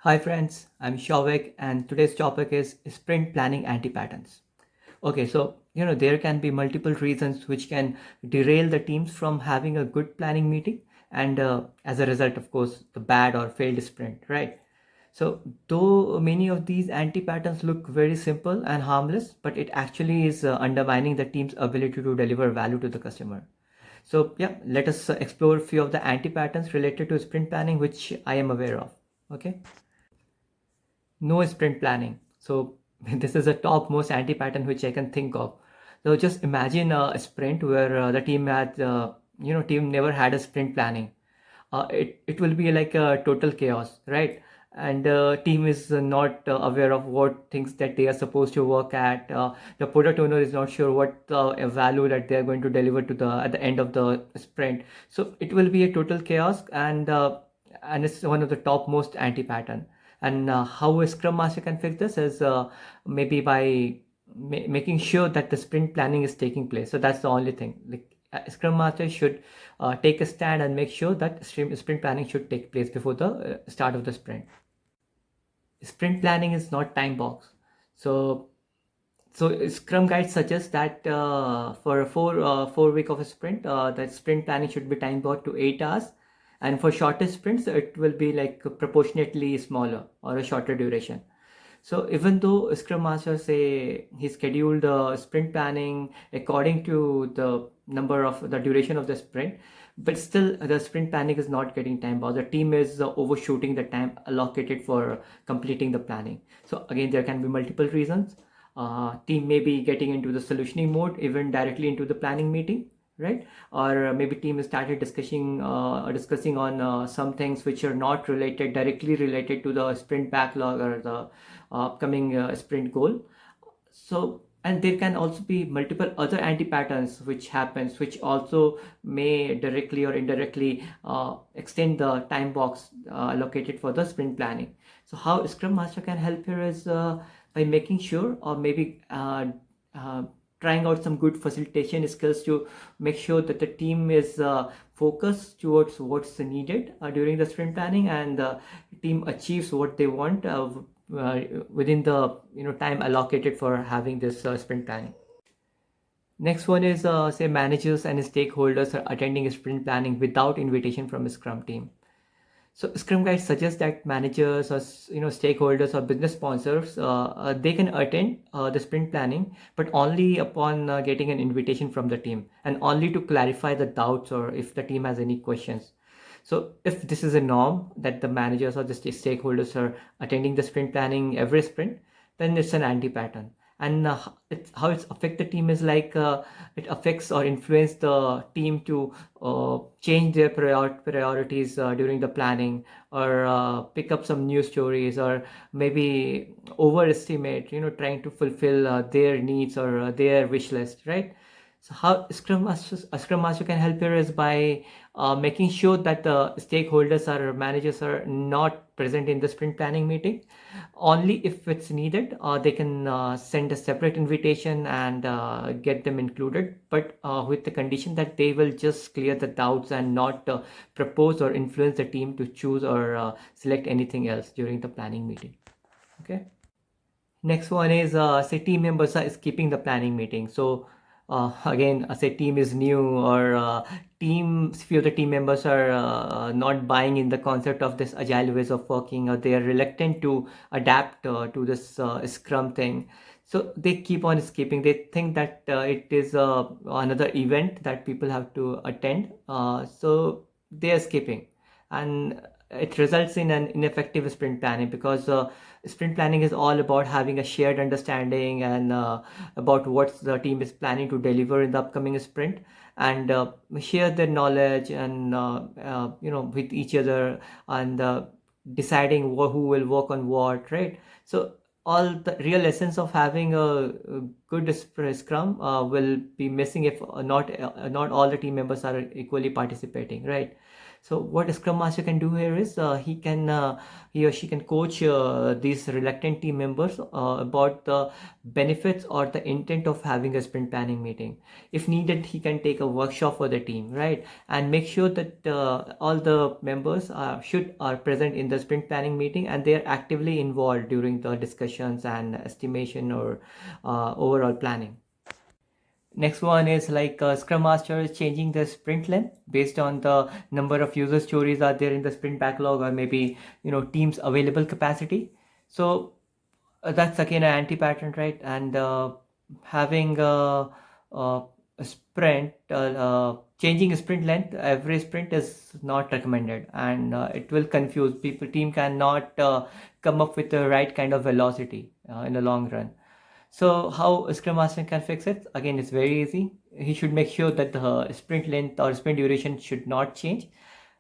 Hi friends, I'm Shavik and today's topic is sprint planning anti-patterns. Okay, so there can be multiple reasons which can derail the teams from having a good planning meeting and as a result of course the bad or failed sprint, right? So though many of these anti-patterns look very simple and harmless, but it actually is undermining the team's ability to deliver value to the customer. So yeah, let us explore a few of the anti-patterns related to sprint planning which I am aware of. Okay. No sprint planning. So this is a top most anti-pattern which I can think of. So just imagine a sprint where the team had, team never had a sprint planning. It will be like a total chaos, right? And team is not aware of what things that they are supposed to work at. The product owner is not sure what value that they are going to deliver to the at the end of the sprint. So it will be a total chaos, and it's one of the top most anti-pattern. And how a scrum master can fix this is maybe by making sure that the sprint planning is taking place. So that's the only thing. Like scrum master should take a stand and make sure that sprint planning should take place before the start of the sprint. Sprint planning is not time box. So so Scrum Guide suggests that for a four week of a sprint, that sprint planning should be time bound to 8 hours, and for shorter sprints, it will be like proportionately smaller or a shorter duration. So even though Scrum Master say he scheduled the sprint planning according to the number of the duration of the sprint, but still the sprint planning is not getting time bound. The team is overshooting the time allocated for completing the planning. So again, there can be multiple reasons. Team may be getting into the solutioning mode, even directly into the planning meeting, right? Or maybe team has started discussing on some things which are not directly related to the sprint backlog or the upcoming sprint goal. So, and there can also be multiple other anti-patterns which happens, which also may directly or indirectly extend the time box allocated for the sprint planning. So how Scrum Master can help here is by making sure, or maybe uh, trying out some good facilitation skills to make sure that the team is focused towards what's needed during the sprint planning, and the team achieves what they want uh, within the time allocated for having this sprint planning. Next one is say managers and stakeholders are attending sprint planning without invitation from a Scrum team. So Scrum Guide suggests that managers or stakeholders or business sponsors they can attend the sprint planning, but only upon getting an invitation from the team, and only to clarify the doubts or if the team has any questions. So if this is a norm that the managers or the stakeholders are attending the sprint planning every sprint, then it's an anti-pattern. And how it's affect the team is like it affects or influence the team to change their priorities during the planning, or pick up some new stories, or maybe overestimate, trying to fulfill their needs or their wish list, right? So how Scrum Master can help here is by making sure that the stakeholders or managers are not present in the sprint planning meeting. Only if it's needed, they can send a separate invitation and get them included, but with the condition that they will just clear the doubts and not propose or influence the team to choose or select anything else during the planning meeting. Okay. Next one is say team members are skipping the planning meeting. So again, say team is new, or few of the team members are not buying in the concept of this agile ways of working, or they are reluctant to adapt to this Scrum thing. So they keep on skipping. They think that it is another event that people have to attend. So they are skipping, and it results in an ineffective sprint planning, because sprint planning is all about having a shared understanding and about what the team is planning to deliver in the upcoming sprint, and share their knowledge and with each other, and deciding who will work on what, right? So all the real essence of having a good scrum will be missing if not all the team members are equally participating, right? So what a Scrum Master can do here is he or she can coach these reluctant team members about the benefits or the intent of having a sprint planning meeting. If needed, he can take a workshop for the team, right, and make sure that all the members are present in the sprint planning meeting and they are actively involved during the discussions and estimation or overall planning. Next one is like Scrum Master is changing the sprint length based on the number of user stories are there in the sprint backlog, or maybe team's available capacity. So that's again an anti-pattern, right? And having a sprint, changing a sprint length every sprint is not recommended, and it will confuse people. Team cannot come up with the right kind of velocity in the long run. So how a Scrum Master can fix it? Again, it's very easy. He should make sure that the sprint length or sprint duration should not change,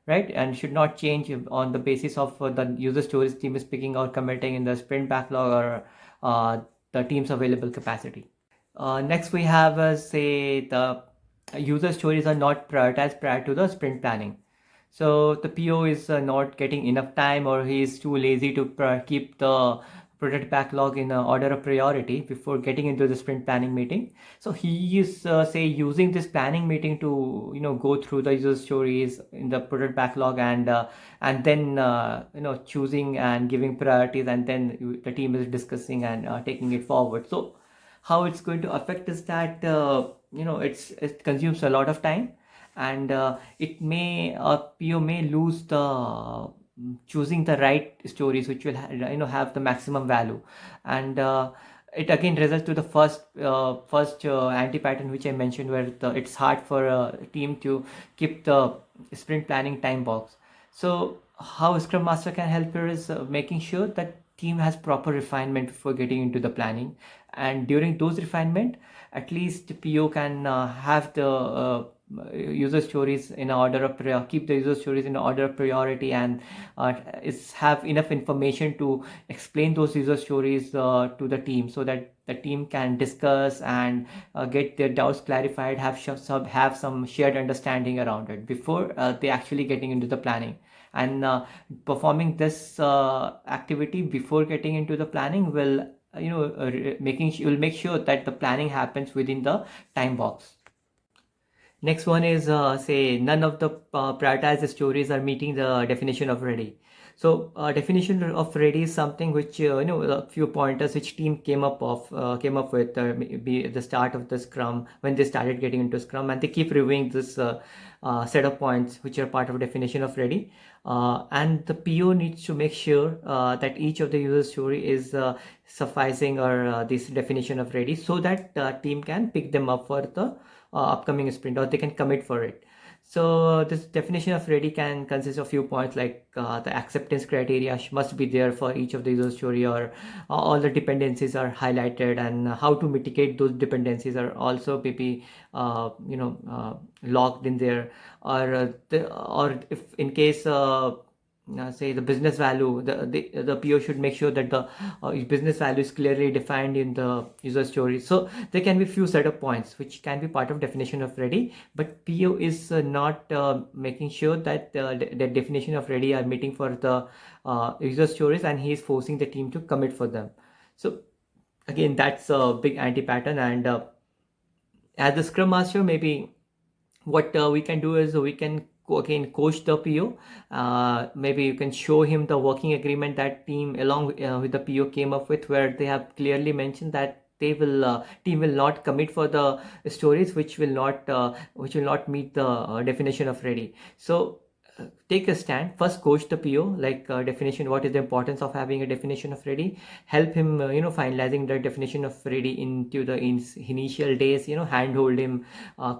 right? And should not change on the basis of the user stories team is picking or committing in the sprint backlog or the team's available capacity. Next we have say the user stories are not prioritized prior to the sprint planning. So the PO is not getting enough time, or he is too lazy to keep the product backlog in order of priority before getting into the sprint planning meeting. So he is say using this planning meeting to go through the user stories in the product backlog and then choosing and giving priorities, and then the team is discussing and taking it forward. So how it's going to affect is that it consumes a lot of time, and it may PO may lose the choosing the right stories which will have the maximum value, and it again results to the first anti-pattern which I mentioned, where it's hard for a team to keep the sprint planning time box. So how Scrum Master can help here is making sure that team has proper refinement before getting into the planning, and during those refinement, at least PO can have the user stories in order of keep the user stories in order of priority, and is have enough information to explain those user stories to the team, so that the team can discuss and get their doubts clarified, have some shared understanding around it before they actually getting into the planning. And performing this activity before getting into the planning will will make sure that the planning happens within the time box. Next one is say none of the prioritized stories are meeting the definition of ready. So definition of ready is something which a few pointers which team came up with maybe at the start of the Scrum, when they started getting into Scrum, and they keep reviewing this set of points which are part of definition of ready. And the PO needs to make sure that each of the user story is sufficing, or this definition of ready, so that team can pick them up for the upcoming sprint, or they can commit for it. So this definition of ready can consist of few points, like the acceptance criteria must be there for each of the user story, or all the dependencies are highlighted, and how to mitigate those dependencies are also maybe logged in there, or if in case say the business value, the PO should make sure that the business value is clearly defined in the user story. So there can be few set of points which can be part of definition of ready, but PO is not making sure that the definition of ready are meeting for the user stories, and he is forcing the team to commit for them. So again, that's a big anti-pattern, and as the Scrum Master, maybe what we can do is we can again coach the PO. Maybe you can show him the working agreement that team along with the PO came up with, where they have clearly mentioned that they will team will not commit for the stories which will not meet the definition of ready. So take a stand, first coach the PO, like definition, what is the importance of having a definition of ready, help him finalizing the definition of ready into the initial days, handhold him,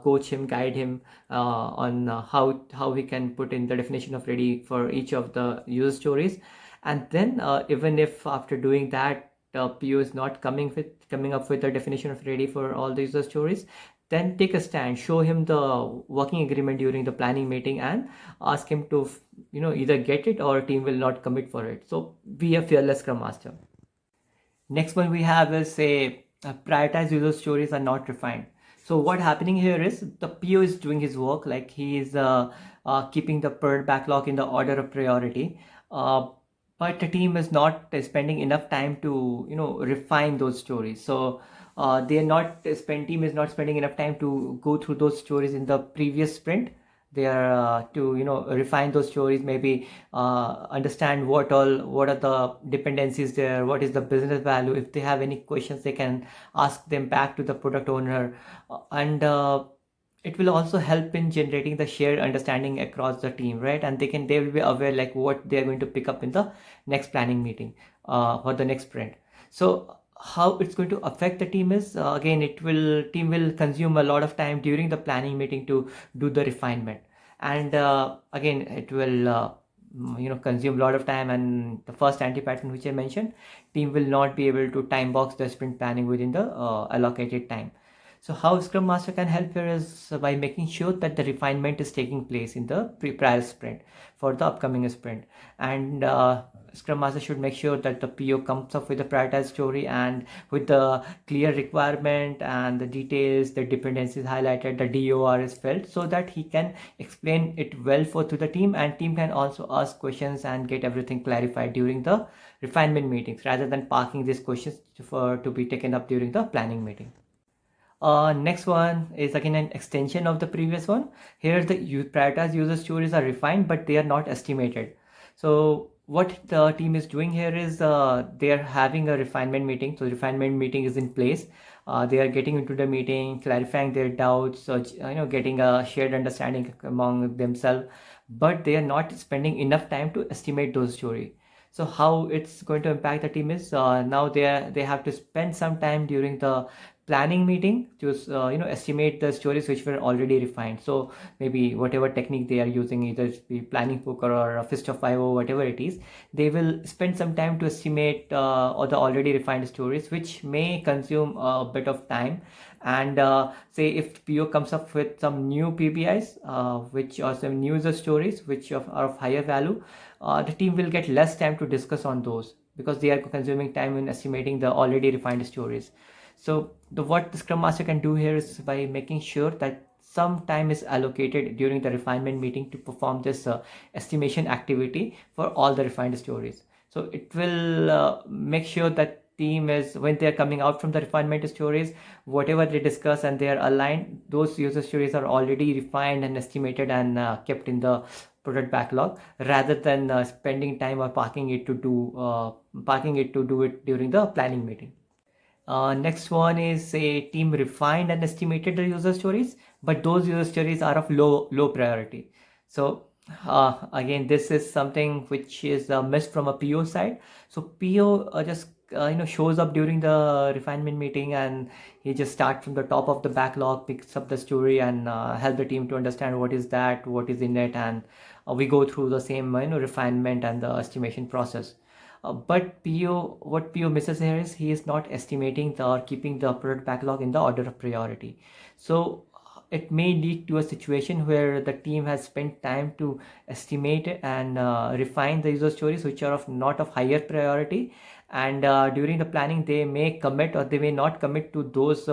coach him, guide him on how he can put in the definition of ready for each of the user stories. And then even if after doing that PO is not coming up with a definition of ready for all the user stories, then take a stand, show him the working agreement during the planning meeting, and ask him to either get it or team will not commit for it. So be a fearless Scrum Master. Next one we have is say prioritize user stories are not refined. So what happening here is the PO is doing his work, like he is keeping the product backlog in the order of priority, uh, but the team is not spending enough time to refine those stories. So they are not spend team is not spending enough time to go through those stories in the previous sprint. They are to refine those stories, maybe understand what are the dependencies there, what is the business value. If they have any questions, they can ask them back to the product owner. And it will also help in generating the shared understanding across the team, right? And they will be aware like what they are going to pick up in the next planning meeting for the next sprint. So how it's going to affect the team is, again, team will consume a lot of time during the planning meeting to do the refinement. And again, it will consume a lot of time. And the first anti-pattern which I mentioned, team will not be able to time box the sprint planning within the allocated time. So how Scrum Master can help here is by making sure that the refinement is taking place in the prior sprint for the upcoming sprint. And Scrum Master should make sure that the PO comes up with a prioritized story and with the clear requirement and the details, the dependencies highlighted, the DOR is felt, so that he can explain it well to the team, and team can also ask questions and get everything clarified during the refinement meetings, rather than parking these questions to be taken up during the planning meeting. Next one is again an extension of the previous one. Here the prioritized user stories are refined, but they are not estimated. So what the team is doing here is they are having a refinement meeting. So refinement meeting is in place. They are getting into the meeting, clarifying their doubts, so, getting a shared understanding among themselves, but they are not spending enough time to estimate those stories. So how it's going to impact the team is, now they have to spend some time during the planning meeting to estimate the stories which were already refined. So maybe whatever technique they are using, either it be planning poker or a fist of five or whatever it is, they will spend some time to estimate or the already refined stories, which may consume a bit of time. And say if PO comes up with some new PBIs, which are some new user stories which are of higher value, the team will get less time to discuss on those, because they are consuming time in estimating the already refined stories. So what the Scrum Master can do here is by making sure that some time is allocated during the refinement meeting to perform this estimation activity for all the refined stories. So it will make sure that team is, when they are coming out from the refinement stories, whatever they discuss and they are aligned, those user stories are already refined and estimated and kept in the product backlog, rather than spending time or parking it to do it during the planning meeting. Next one is a team refined and estimated the user stories, but those user stories are of low priority. So again, this is something which is missed from a PO side. So PO just shows up during the refinement meeting, and he just starts from the top of the backlog, picks up the story, and help the team to understand what is that, what is in it, and we go through the same refinement and the estimation process. But what PO misses here is he is not estimating or keeping the product backlog in the order of priority. So it may lead to a situation where the team has spent time to estimate and refine the user stories which are of not of higher priority, and during the planning they may commit or they may not commit to those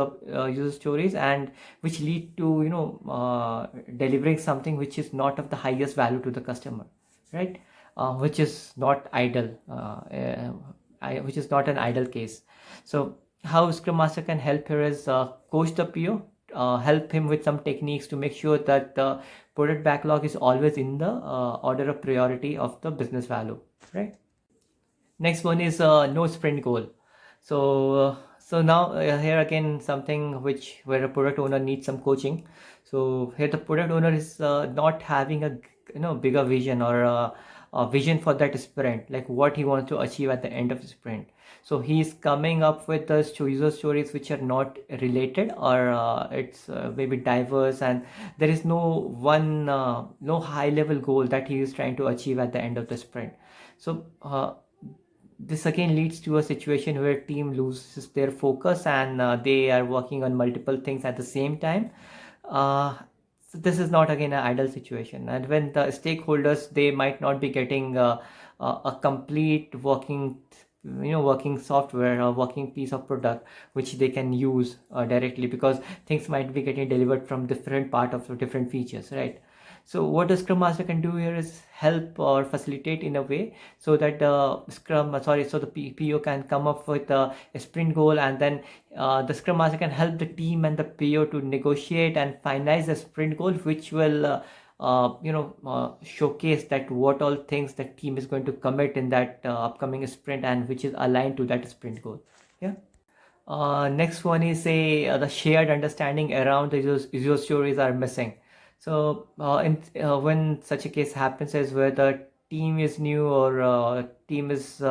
user stories, and which lead to delivering something which is not of the highest value to the customer, right? Which is not idle, which is not an idle case. So how Scrum Master can help here is coach the PO, help him with some techniques to make sure that the product backlog is always in the order of priority of the business value, right? Next one is no sprint goal. So now here again something which where a product owner needs some coaching. So here the product owner is not having a bigger vision or a vision for that sprint, like what he wants to achieve at the end of the sprint. So he's coming up with the user stories which are not related, or it's maybe diverse, and there is no high level goal that he is trying to achieve at the end of the sprint. So this again leads to a situation where team loses their focus, and they are working on multiple things at the same time. So this is not again an ideal situation, and when the stakeholders, they might not be getting a complete working working software or working piece of product which they can use directly, because things might be getting delivered from different part of different features, right? So what the Scrum Master can do here is help or facilitate in a way so that the PO can come up with a sprint goal, and then the Scrum Master can help the team and the PO to negotiate and finalize the sprint goal, which will showcase that what all things the team is going to commit in that upcoming sprint, and which is aligned to that sprint goal. Yeah. Next one is say the shared understanding around the user stories are missing. So when such a case happens as where the team is new, or team is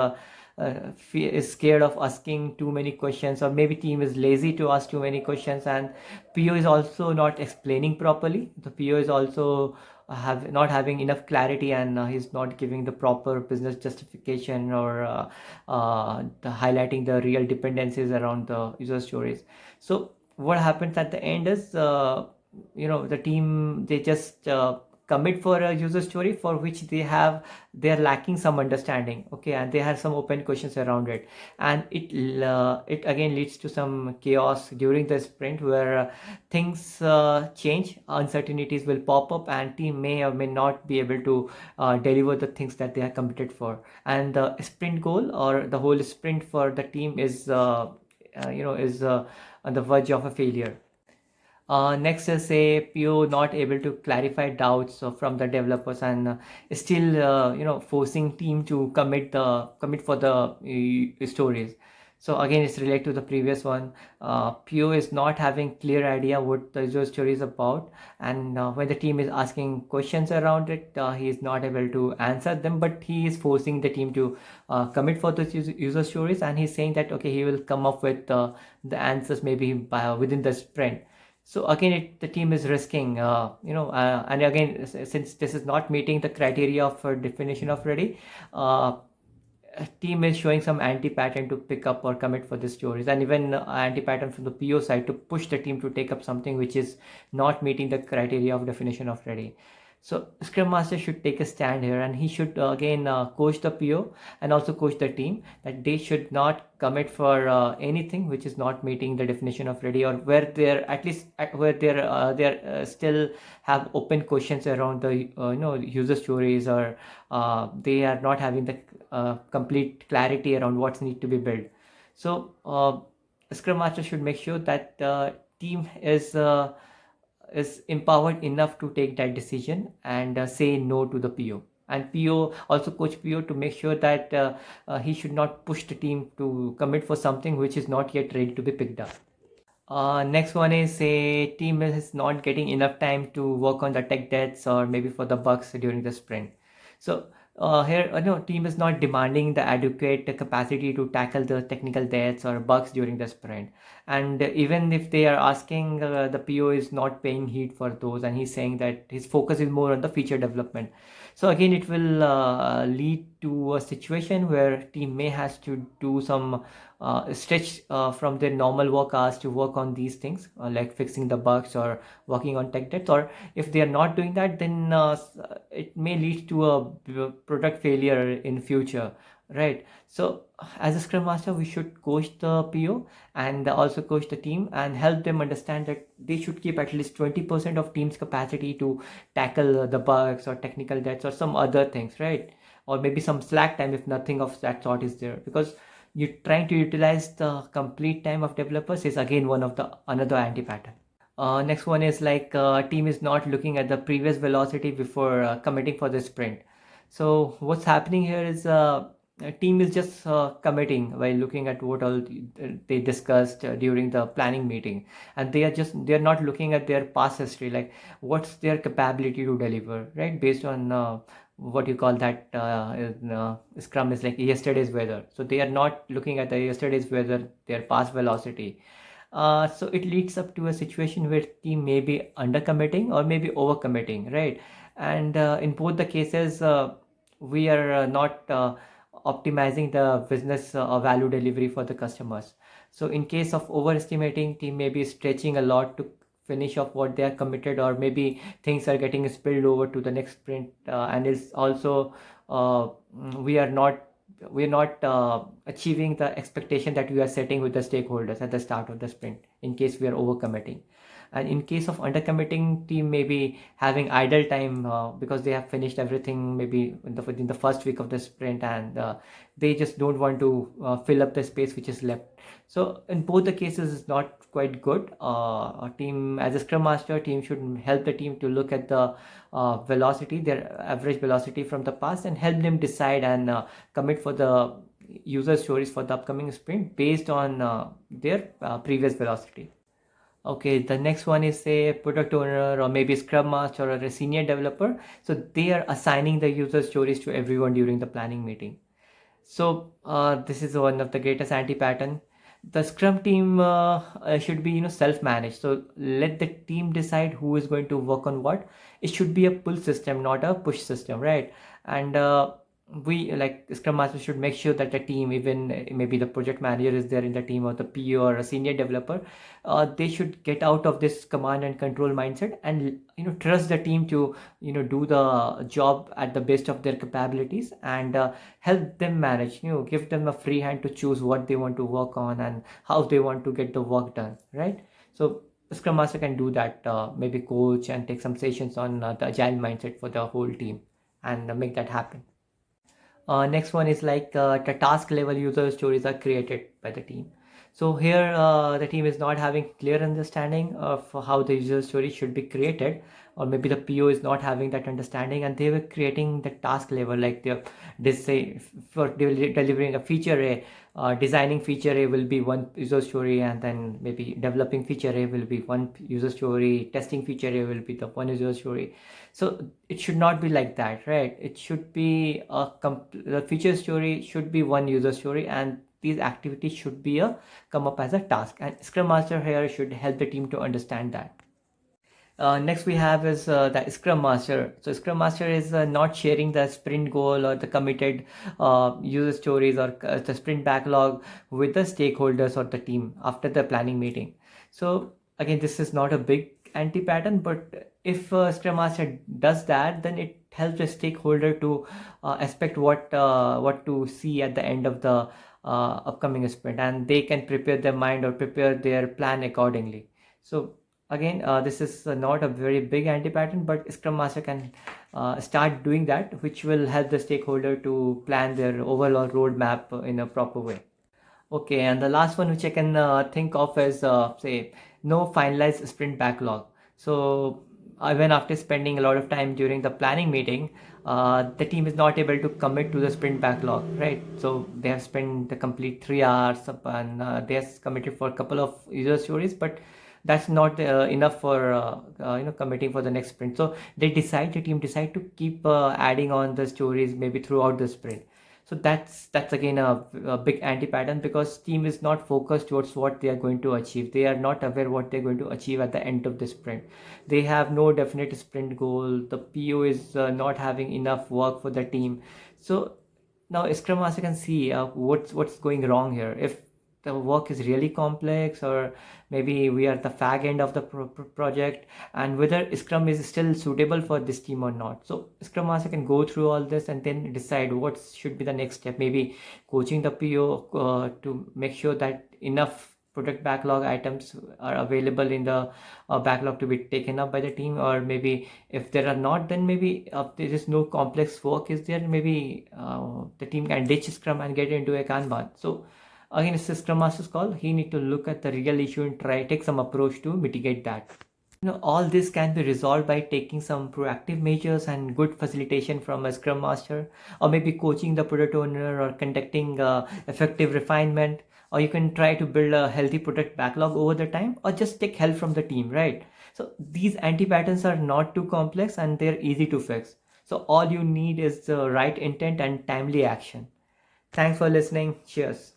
scared of asking too many questions, or maybe team is lazy to ask too many questions, and PO is also not explaining properly. The PO is also have not having enough clarity, and he's not giving the proper business justification, or highlighting the real dependencies around the user stories. So what happens at the end is the team, they just commit for a user story for which they're lacking some understanding, okay, and they have some open questions around it, and it again leads to some chaos during the sprint, where things change, uncertainties will pop up, and team may or may not be able to deliver the things that they are committed for, and the sprint goal or the whole sprint for the team is on the verge of a failure. Next is a PO not able to clarify doubts from the developers, and still forcing team to commit for the stories. So again, it's related to the previous one. PO is not having clear idea what the user story is about, and when the team is asking questions around it, he is not able to answer them, but he is forcing the team to commit for the user stories, and he's saying that okay, he will come up with the answers maybe within the sprint. So again, the team is risking, and again, since this is not meeting the criteria of definition of ready, team is showing some anti-pattern to pick up or commit for the stories, and even anti-pattern from the PO side to push the team to take up something which is not meeting the criteria of definition of ready. So Scrum Master should take a stand here, and he should again coach the PO and also coach the team that they should not commit for anything which is not meeting the definition of ready, or where they're at least where they're still have open questions around the user stories, or they are not having the complete clarity around what's need to be built. So Scrum Master should make sure that team is empowered enough to take that decision and say no to the PO. And PO also coach PO to make sure that he should not push the team to commit for something which is not yet ready to be picked up. Next one is a team is not getting enough time to work on the tech debts or maybe for the bugs during the sprint. So here, team is not demanding the adequate capacity to tackle the technical debts or bugs during the sprint. And even if they are asking, the PO is not paying heed for those, and he's saying that his focus is more on the feature development. So again, it will lead to a situation where team may has to do some stretch from their normal work hours to work on these things, like fixing the bugs or working on tech debts. Or if they are not doing that, then it may lead to a product failure in future, right? So as a Scrum Master, we should coach the PO and also coach the team and help them understand that they should keep at least 20% of team's capacity to tackle the bugs or technical debts or some other things, right? Or maybe some slack time if nothing of that sort is there, because you trying to utilize the complete time of developers is again one of the another anti-pattern. Next one is like team is not looking at the previous velocity before committing for the sprint. So what's happening here is a team is just committing by looking at what all they discussed during the planning meeting, and they're not looking at their past history, like what's their capability to deliver, right? Based on what you call that in, Scrum is like yesterday's weather. So they are not looking at the yesterday's weather, their past velocity. So it leads up to a situation where team may be under committing or maybe over committing, right? And in both the cases, we are not optimizing the business or value delivery for the customers. So in case of overestimating, team may be stretching a lot to finish off what they are committed, or maybe things are getting spilled over to the next sprint, and is also we are not we're not achieving the expectation that we are setting with the stakeholders at the start of the sprint, in case we are overcommitting. And in case of undercommitting, team maybe having idle time because they have finished everything maybe within the first week of the sprint, and they just don't want to fill up the space which is left. So in both the cases, it's not quite good. A team, as a scrum master, team should help the team to look at the velocity, their average velocity from the past, and help them decide and commit for the user stories for the upcoming sprint based on their previous velocity. Okay, the next one is a product owner or maybe scrum master or a senior developer. So they are assigning the user stories to everyone during the planning meeting. So this is one of the greatest anti-pattern. The scrum team should be self-managed. So let the team decide who is going to work on what. It should be a pull system, not a push system, right? And we, like scrum master, should make sure that the team, even maybe the project manager is there in the team, or the PO or a senior developer, they should get out of this command and control mindset, and trust the team to do the job at the best of their capabilities, and help them manage, give them a free hand to choose what they want to work on and how they want to get the work done, right? So scrum master can do that, maybe coach and take some sessions on the agile mindset for the whole team, and make that happen. Next one is like the task level user stories are created by the team. So here the team is not having clear understanding of how the user story should be created, or maybe the PO is not having that understanding, and they were creating the task level, like they say for delivering a feature A, designing feature A will be one user story, and then maybe developing feature A will be one user story, testing feature A will be the one user story. So it should not be like that, right? It should be the feature story should be one user story, and these activities should be come up as a task, and scrum master here should help the team to understand that. Next we have is the scrum master. So scrum master is not sharing the sprint goal or the committed user stories or the sprint backlog with the stakeholders or the team after the planning meeting. So again, this is not a big anti-pattern, but if scrum master does that, then it helps the stakeholder to expect what to see at the end of the upcoming sprint, and they can prepare their mind or prepare their plan accordingly. So again, this is not a very big anti-pattern, but scrum master can start doing that, which will help the stakeholder to plan their overall roadmap in a proper way. Okay, and the last one which I can think of is say no finalized sprint backlog. So even after spending a lot of time during the planning meeting, the team is not able to commit to the sprint backlog, right? So they have spent the complete 3 hours and they have committed for a couple of user stories, but that's not enough for committing for the next sprint. So the team decide to keep adding on the stories maybe throughout the sprint. So that's again a big anti-pattern, because team is not focused towards what they are going to achieve. They are not aware what they're going to achieve at the end of the sprint. They have no definite sprint goal. The PO is not having enough work for the team. So now scrum master can see what's going wrong here. If the work is really complex, or maybe we are the fag end of the project, and whether scrum is still suitable for this team or not. So scrum master can go through all this and then decide what should be the next step, maybe coaching the PO to make sure that enough product backlog items are available in the backlog to be taken up by the team, or maybe if there are not, then maybe there is no complex work is there, maybe the team can ditch scrum and get into a Kanban. So again, it's a scrum master's call. He need to look at the real issue and take some approach to mitigate that. All this can be resolved by taking some proactive measures and good facilitation from a scrum master, or maybe coaching the product owner, or conducting effective refinement, or you can try to build a healthy product backlog over the time, or just take help from the team, right? So these anti-patterns are not too complex and they're easy to fix. So all you need is the right intent and timely action. Thanks for listening. Cheers.